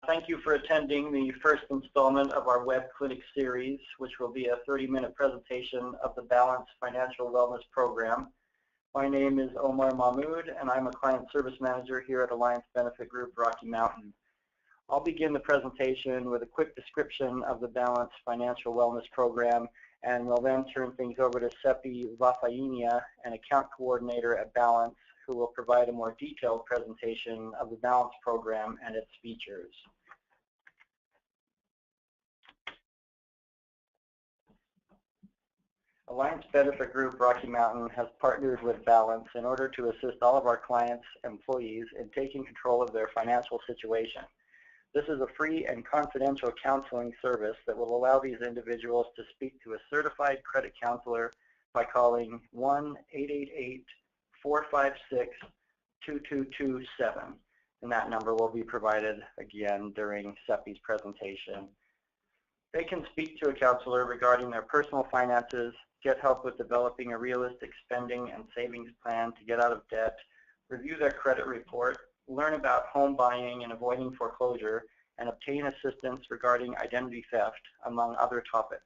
Thank you for attending the first installment of our web clinic series, which will be a 30-minute presentation of the Balance Financial Wellness Program. My name is Omar Mahmoud, and I'm a Client Service Manager here at Alliance Benefit Group Rocky Mountain. I'll begin the presentation with a quick description of the Balance Financial Wellness Program, and we'll then turn things over to Seppi Vafainia, an account coordinator at Balance, who will provide a more detailed presentation of the Balance program and its features. Alliance Benefit Group Rocky Mountain has partnered with Balance in order to assist all of our clients' employees in taking control of their financial situation. This is a free and confidential counseling service that will allow these individuals to speak to a certified credit counselor by calling 1-888-456-2227. And that number will be provided again during Seppi's presentation. They can speak to a counselor regarding their personal finances, get help with developing a realistic spending and savings plan to get out of debt, review their credit report, learn about home buying and avoiding foreclosure, and obtain assistance regarding identity theft, among other topics.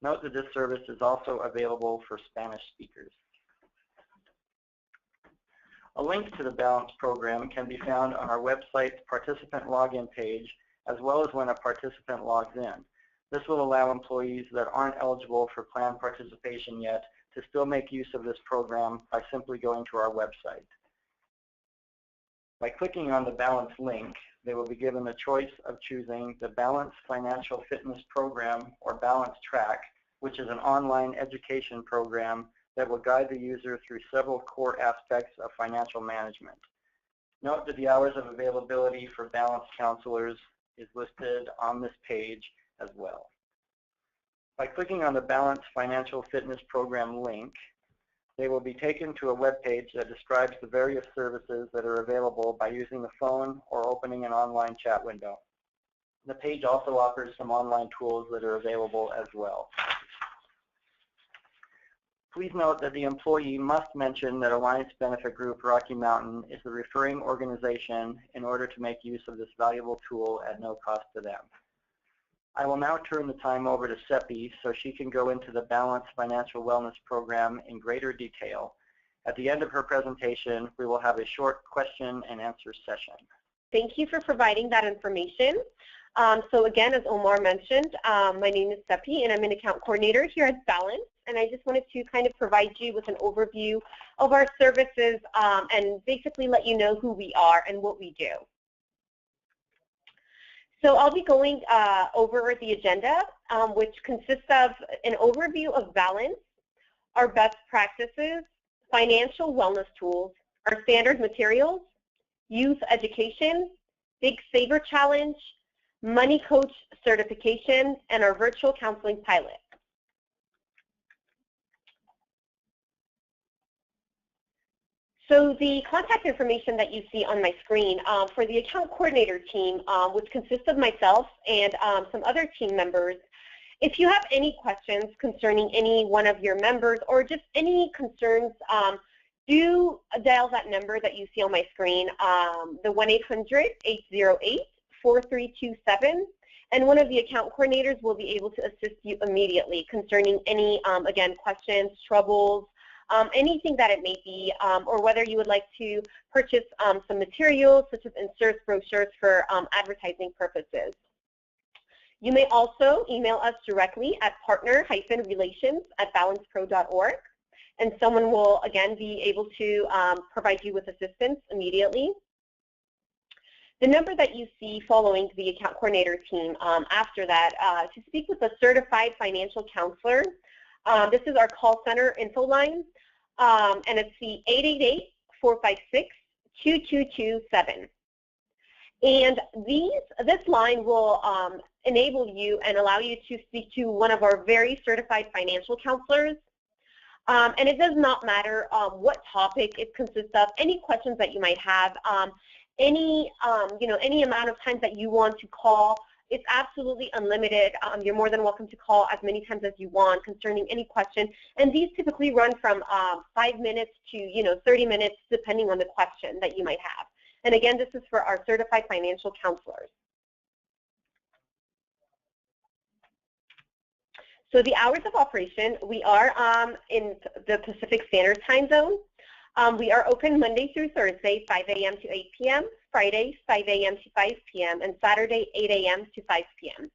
Note that this service is also available for Spanish speakers. A link to the Balance program can be found on our website's participant login page, as well as when a participant logs in. This will allow employees that aren't eligible for plan participation yet to still make use of this program by simply going to our website. By clicking on the Balance link, they will be given the choice of choosing the Balance Financial Fitness Program or Balance Track, which is an online education program that will guide the user through several core aspects of financial management. Note that the hours of availability for Balance counselors is listed on this page as well. By clicking on the Balance Financial Fitness Program link, they will be taken to a web page that describes the various services that are available by using the phone or opening an online chat window. The page also offers some online tools that are available as well. Please note that the employee must mention that Alliance Benefit Group Rocky Mountain is the referring organization in order to make use of this valuable tool at no cost to them. I will now turn the time over to Seppi so she can go into the Balance Financial Wellness Program in greater detail. At the end of her presentation, we will have a short question and answer session. Thank you for providing that information. So again, as Omar mentioned, my name is Seppi and I'm an account coordinator here at Balance. And I just wanted to kind of provide you with an overview of our services and basically let you know who we are and what we do. So I'll be going over the agenda, which consists of an overview of Balance, our best practices, financial wellness tools, our standard materials, youth education, Big Saver Challenge, Money Coach certification, and our virtual counseling pilot. So the contact information that you see on my screen for the account coordinator team, which consists of myself and some other team members, if you have any questions concerning any one of your members or just any concerns, do dial that number that you see on my screen, the 1-800-808-4327, and one of the account coordinators will be able to assist you immediately concerning any, again, questions, troubles, anything that it may be, or whether you would like to purchase some materials such as inserts, brochures for advertising purposes. You may also email us directly at partner-relations@balancepro.org, and someone will again be able to provide you with assistance immediately. The number that you see following the account coordinator team after that to speak with a certified financial counselor. This is our call center info line, and it's the 888-456-2227. And this line will enable you and allow you to speak to one of our very certified financial counselors. And it does not matter what topic it consists of, any questions that you might have, any amount of times that you want to call. It's absolutely unlimited. You're more than welcome to call as many times as you want concerning any question. And these typically run from 5 minutes to 30 minutes, depending on the question that you might have. And again, this is for our certified financial counselors. So the hours of operation, we are in the Pacific Standard Time Zone. We are open Monday through Thursday, 5 a.m. to 8 p.m., Friday, 5 a.m. to 5 p.m., and Saturday, 8 a.m. to 5 p.m.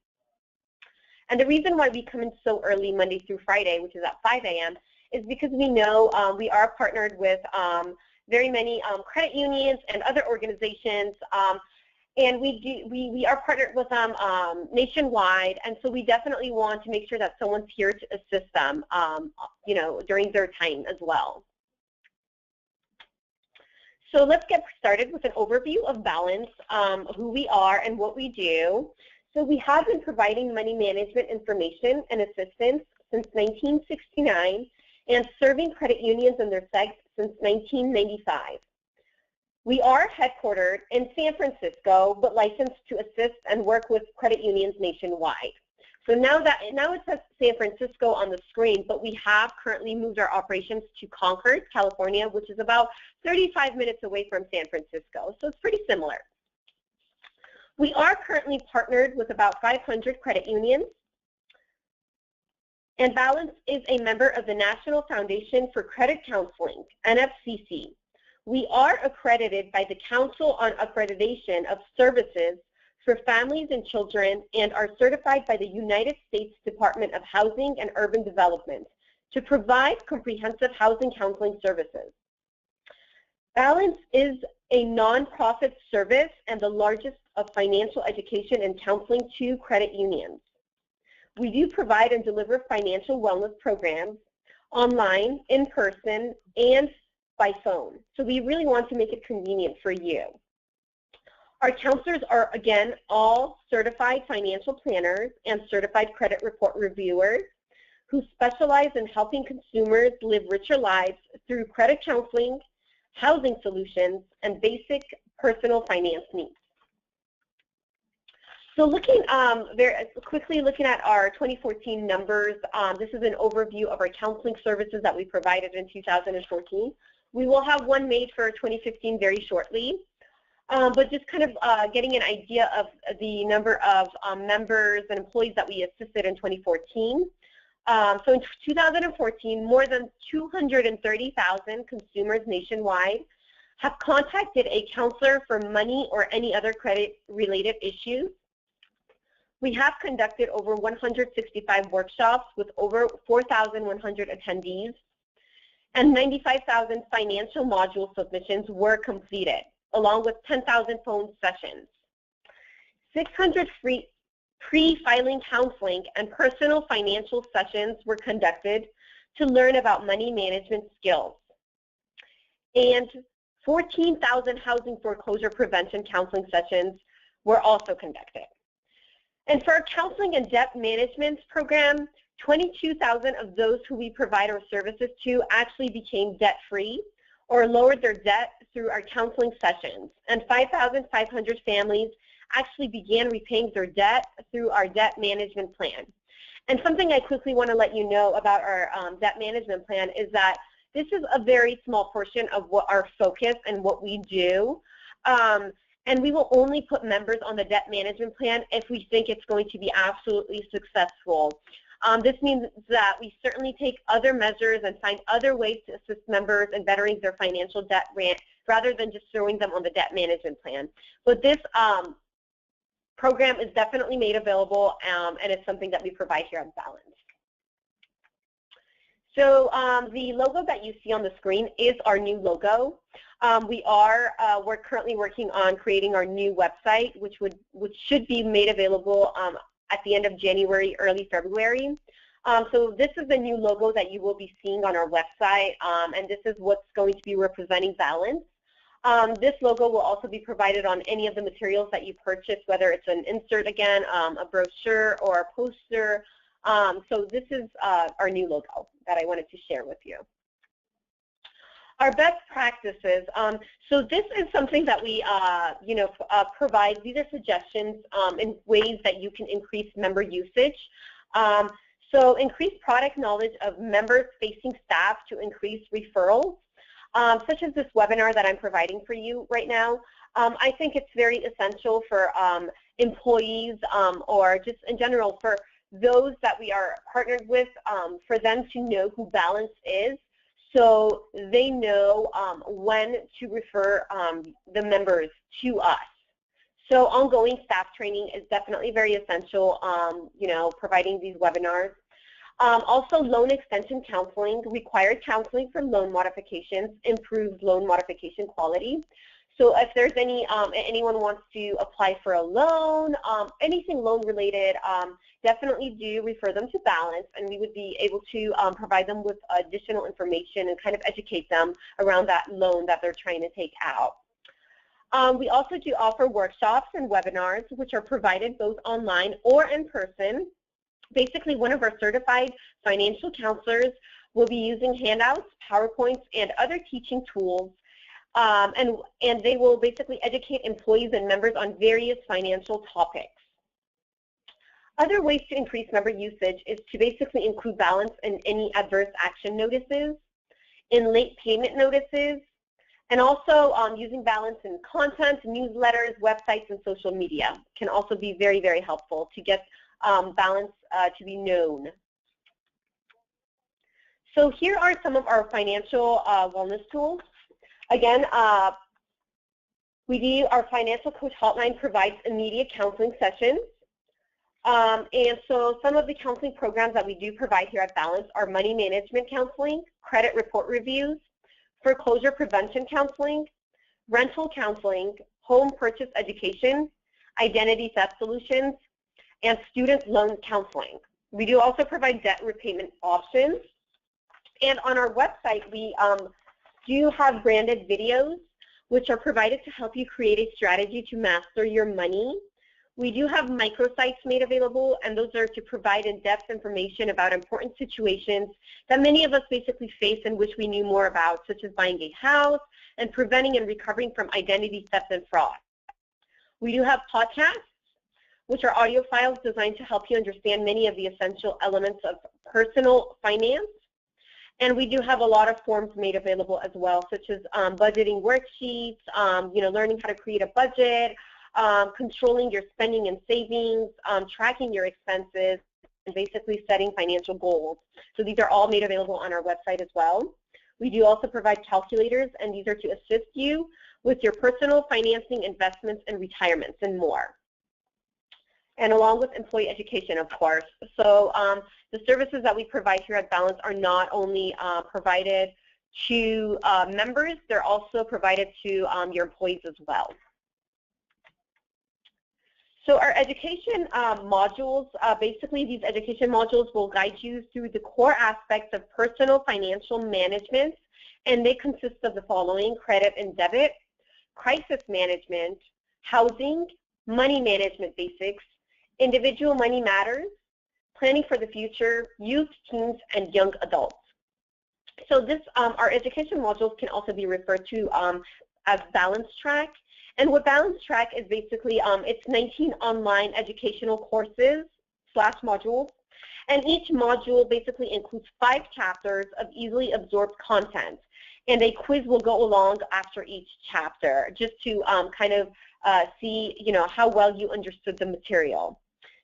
And the reason why we come in so early Monday through Friday, which is at 5 a.m., is because we know we are partnered with very many credit unions and other organizations, and we are partnered with them nationwide, and so we definitely want to make sure that someone's here to assist them, during their time as well. So let's get started with an overview of Balance, who we are and what we do. So we have been providing money management information and assistance since 1969 and serving credit unions and their SEGs since 1995. We are headquartered in San Francisco, but licensed to assist and work with credit unions nationwide. So now it says San Francisco on the screen, but we have currently moved our operations to Concord, California, which is about 35 minutes away from San Francisco. So it's pretty similar. We are currently partnered with about 500 credit unions. And Balance is a member of the National Foundation for Credit Counseling, NFCC. We are accredited by the Council on Accreditation of Services for Families and Children and are certified by the United States Department of Housing and Urban Development to provide comprehensive housing counseling services. Balance is a nonprofit service and the largest of financial education and counseling to credit unions. We do provide and deliver financial wellness programs online, in person, and by phone. So we really want to make it convenient for you. Our counselors are, again, all certified financial planners and certified credit report reviewers who specialize in helping consumers live richer lives through credit counseling, housing solutions, and basic personal finance needs. So very quickly looking at our 2014 numbers, this is an overview of our counseling services that we provided in 2014. We will have one made for 2015 very shortly. But just kind of getting an idea of the number of members and employees that we assisted in 2014. So in 2014, more than 230,000 consumers nationwide have contacted a counselor for money or any other credit-related issues. We have conducted over 165 workshops with over 4,100 attendees, and 95,000 financial module submissions were completed, along with 10,000 phone sessions. 600 free pre-filing counseling and personal financial sessions were conducted to learn about money management skills. And 14,000 housing foreclosure prevention counseling sessions were also conducted. And for our counseling and debt management program, 22,000 of those who we provide our services to actually became debt-free or lowered their debt through our counseling sessions. And 5,500 families actually began repaying their debt through our debt management plan. And something I quickly want to let you know about our debt management plan is that this is a very small portion of what our focus and what we do. And we will only put members on the debt management plan if we think it's going to be absolutely successful. This means that we certainly take other measures and find other ways to assist members in bettering their financial debt rather than just throwing them on the debt management plan. But this program is definitely made available, and it's something that we provide here at Balance. So the logo that you see on the screen is our new logo. We're currently working on creating our new website, which should be made available at the end of January, early February. So this is the new logo that you will be seeing on our website, and this is what's going to be representing Balance. This logo will also be provided on any of the materials that you purchase, whether it's an insert again, a brochure, or a poster. So this is our new logo that I wanted to share with you. Our best practices. So this is something that we provide. These are suggestions in ways that you can increase member usage. So increase product knowledge of members facing staff to increase referrals, such as this webinar that I'm providing for you right now. I think it's very essential for employees or just in general for those that we are partnered with for them to know who Balance is, so they know when to refer the members to us. So ongoing staff training is definitely very essential, you know, providing these webinars. Also, loan extension counseling, required counseling for loan modifications, improves loan modification quality. So if there's anyone wants to apply for a loan, anything loan related, definitely do refer them to Balance, and we would be able to provide them with additional information and kind of educate them around that loan that they're trying to take out. We also do offer workshops and webinars, which are provided both online or in person. Basically, one of our certified financial counselors will be using handouts, PowerPoints, and other teaching tools, and they will basically educate employees and members on various financial topics. Other ways to increase member usage is to basically include Balance in any adverse action notices, in late payment notices, and also using Balance in content, newsletters, websites, and social media can also be very, very helpful to get Balance to be known. So here are some of our financial wellness tools. Again, our Financial Coach Hotline provides immediate counseling sessions. And so some of the counseling programs that we do provide here at Balance are money management counseling, credit report reviews, foreclosure prevention counseling, rental counseling, home purchase education, identity theft solutions, and student loan counseling. We do also provide debt repayment options. And on our website, we do have branded videos which are provided to help you create a strategy to master your money. We do have microsites made available, and those are to provide in-depth information about important situations that many of us basically face and wish we knew more about, such as buying a house and preventing and recovering from identity theft and fraud. We do have podcasts, which are audio files designed to help you understand many of the essential elements of personal finance. And we do have a lot of forms made available as well, such as budgeting worksheets, you know, learning how to create a budget, controlling your spending and savings, tracking your expenses, and basically setting financial goals. So these are all made available on our website as well. We do also provide calculators, and these are to assist you with your personal financing, investments, and retirements, and more. And along with employee education, of course. So the services that we provide here at Balance are not only provided to members, they're also provided to your employees as well. So our education modules, basically these education modules will guide you through the core aspects of personal financial management, and they consist of the following: credit and debit, crisis management, housing, money management basics, individual money matters, planning for the future, youth, teens, and young adults. So this, our education modules can also be referred to as Balance Track. And what Balance Track is basically, it's 19 online educational courses / modules, and each module basically includes 5 chapters of easily absorbed content, and a quiz will go along after each chapter, just to kind of see, you know, how well you understood the material.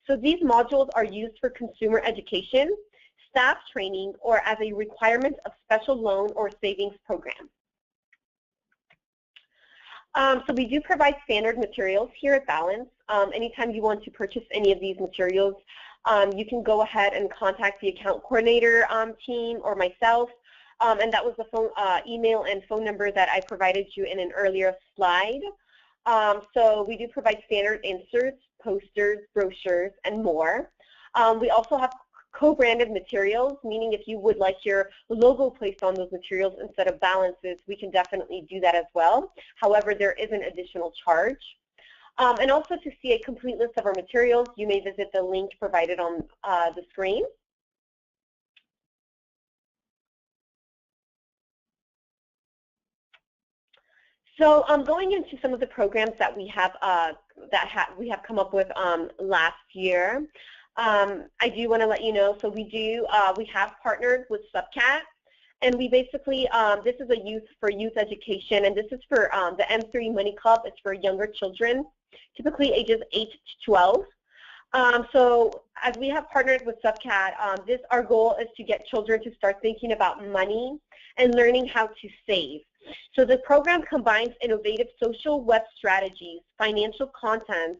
So these modules are used for consumer education, staff training, or as a requirement of special loan or savings programs. So we do provide standard materials here at Balance. Anytime you want to purchase any of these materials, you can go ahead and contact the account coordinator team or myself, and that was the phone, email and phone number that I provided you in an earlier slide. So we do provide standard inserts, posters, brochures, and more. We also have co-branded materials, meaning if you would like your logo placed on those materials instead of Balance's, we can definitely do that as well. However, there is an additional charge. And also, to see a complete list of our materials, you may visit the link provided on the screen. So going into some of the programs that we have come up with last year, I do want to let you know. So we have partnered with Subcat, and we basically this is a youth education, and this is for the M3 Money Club. It's for younger children, typically ages 8 to 12. So as we have partnered with Subcat, our goal is to get children to start thinking about money and learning how to save. So the program combines innovative social web strategies, financial content,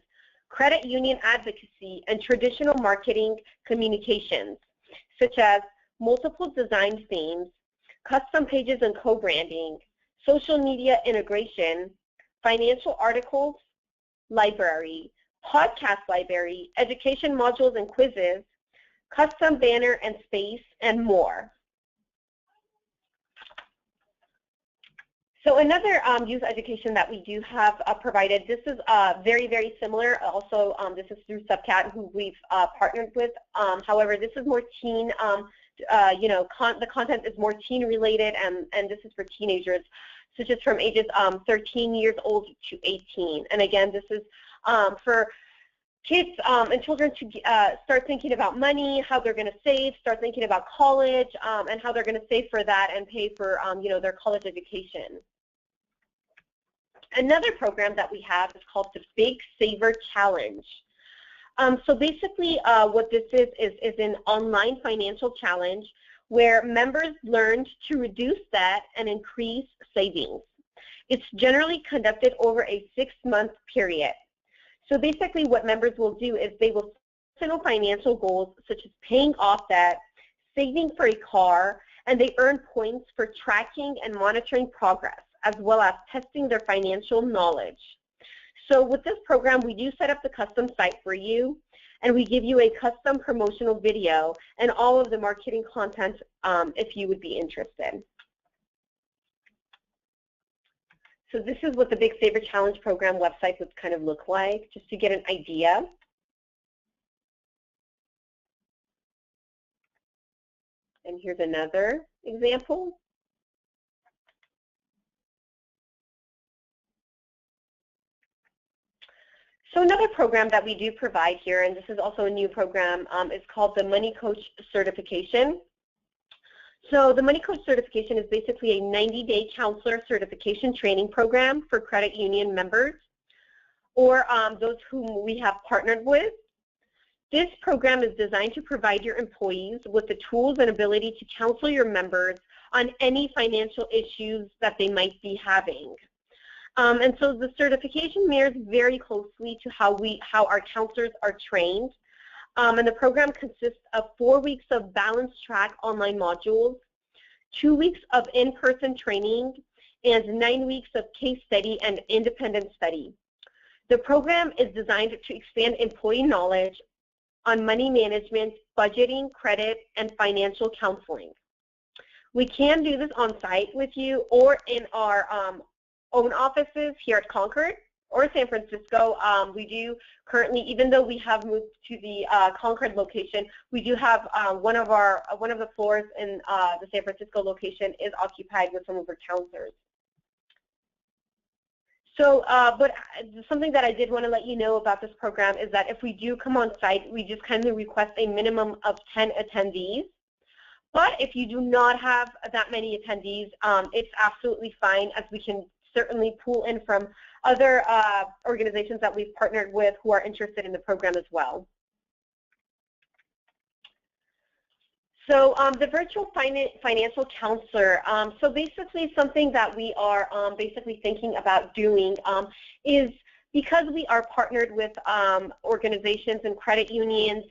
credit union advocacy, and traditional marketing communications, such as multiple design themes, custom pages and co-branding, social media integration, financial articles, library, podcast library, education modules and quizzes, custom banner and space, and more. So another youth education that we do have provided, this is very, very similar. Also, this is through Subcat, who we've partnered with. However, this is more teen, the content is more teen related, and this is for teenagers, such as from ages 13 years old to 18. And again, this is for kids and children to start thinking about money, how they're going to save, start thinking about college, and how they're going to save for that and pay for their college education. Another program that we have is called the Big Saver Challenge. So basically what this is an online financial challenge where members learned to reduce debt and increase savings. It's generally conducted over a 6-month period. So basically what members will do is they will set financial goals such as paying off debt, saving for a car, and they earn points for tracking and monitoring progress, as well as testing their financial knowledge. So with this program, we do set up the custom site for you, and we give you a custom promotional video and all of the marketing content if you would be interested. So this is what the Big Saver Challenge program website would kind of look like, just to get an idea. And here's another example. So another program that we do provide here, and this is also a new program, is called the Money Coach Certification. So the Money Coach Certification is basically a 90-day counselor certification training program for credit union members or those whom we have partnered with. This program is designed to provide your employees with the tools and ability to counsel your members on any financial issues that they might be having. And so the certification mirrors very closely to how our counselors are trained. And the program consists of 4 weeks of Balance Track online modules, 2 weeks of in-person training, and 9 weeks of case study and independent study. The program is designed to expand employee knowledge on money management, budgeting, credit, and financial counseling. We can do this on site with you or in our own offices here at Concord or San Francisco. We do currently, even though we have moved to the Concord location, we do have one of the floors in the San Francisco location is occupied with some of our counselors. So, but something that I did want to let you know about this program is that if we do come on site, we just kindly request a minimum of 10 attendees. But if you do not have that many attendees, it's absolutely fine, as we can certainly pull in from other organizations that we've partnered with who are interested in the program as well. So the virtual financial counselor, so basically something that we are basically thinking about doing is, because we are partnered with organizations and credit unions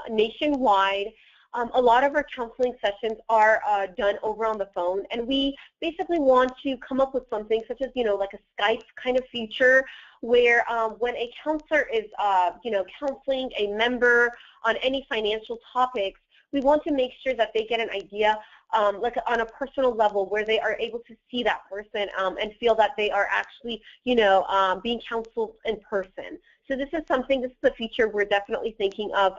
nationwide, a lot of our counseling sessions are done over on the phone, and we basically want to come up with something such as, like a Skype kind of feature where when a counselor is, counseling a member on any financial topics, we want to make sure that they get an idea, like on a personal level, where they are able to see that person and feel that they are actually, being counseled in person. So this is a feature we're definitely thinking of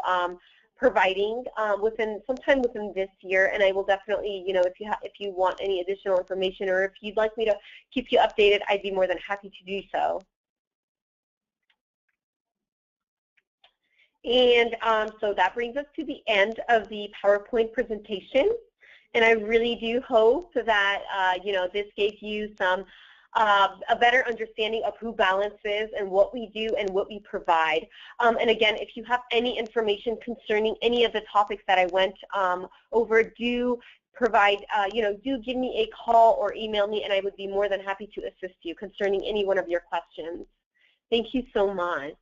providing sometime within this year, and I will definitely, if you want any additional information or if you'd like me to keep you updated, I'd be more than happy to do so. And so that brings us to the end of the PowerPoint presentation, and I really do hope that this gave you some a better understanding of who Balance is and what we do and what we provide. And again, if you have any information concerning any of the topics that I went over, do provide, do give me a call or email me, and I would be more than happy to assist you concerning any one of your questions. Thank you so much.